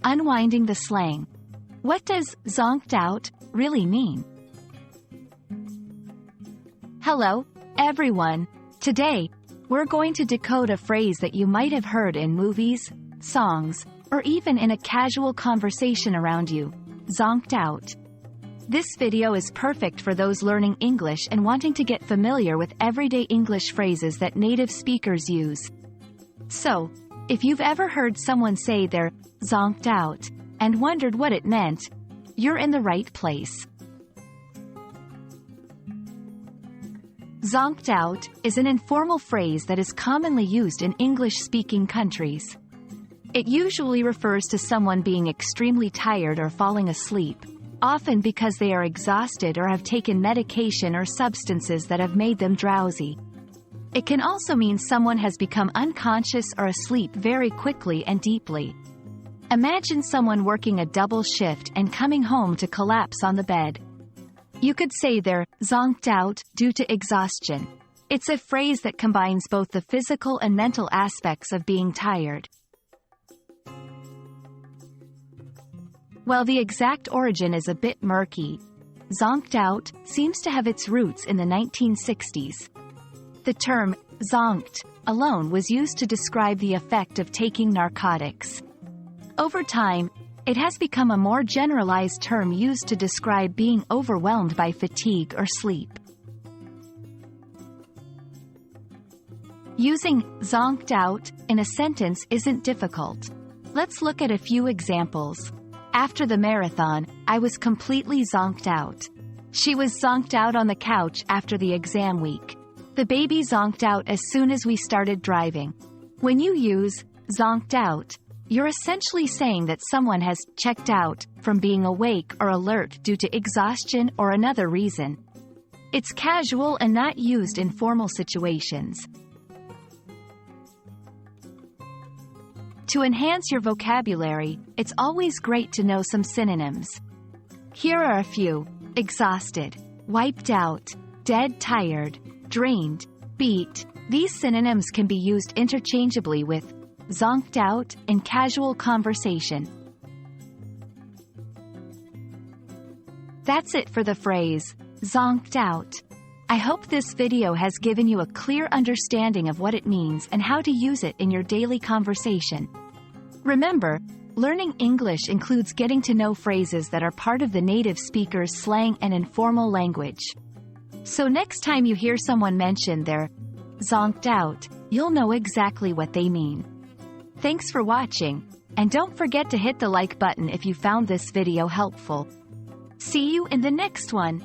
Unwinding the Slang. What does zonked out really mean? Hello, everyone. Today, we're going to decode a phrase that you might have heard in movies, songs, or even in a casual conversation around you. Zonked out. This video is perfect for those learning English and wanting to get familiar with everyday English phrases that native speakers use. So, if you've ever heard someone say they're zonked out and wondered what it meant, you're in the right place. Zonked out is an informal phrase that is commonly used in English-speaking countries. It usually refers to someone being extremely tired or falling asleep, often because they are exhausted or have taken medication or substances that have made them drowsy. It can also mean someone has become unconscious or asleep very quickly and deeply. Imagine someone working a double shift and coming home to collapse on the bed. You could say they're zonked out due to exhaustion. It's a phrase that combines both the physical and mental aspects of being tired. While the exact origin is a bit murky, zonked out seems to have its roots in the 1960s. The term zonked alone was used to describe the effect of taking narcotics. Over time, it has become a more generalized term used to describe being overwhelmed by fatigue or sleep. Using zonked out in a sentence isn't difficult. Let's look at a few examples. After the marathon, I was completely zonked out. She was zonked out on the couch after the exam week. The baby zonked out as soon as we started driving. When you use zonked out, you're essentially saying that someone has checked out from being awake or alert due to exhaustion or another reason. It's casual and not used in formal situations. To enhance your vocabulary, it's always great to know some synonyms. Here are a few: exhausted, wiped out, dead tired, drained, beat. These synonyms can be used interchangeably with zonked out in casual conversation. That's it for the phrase zonked out. I hope this video has given you a clear understanding of what it means and how to use it in your daily conversation. Remember, learning English includes getting to know phrases that are part of the native speaker's slang and informal language. So next time you hear someone mention they're zonked out, you'll know exactly what they mean. Thanks for watching, and don't forget to hit the like button if you found this video helpful. See you in the next one.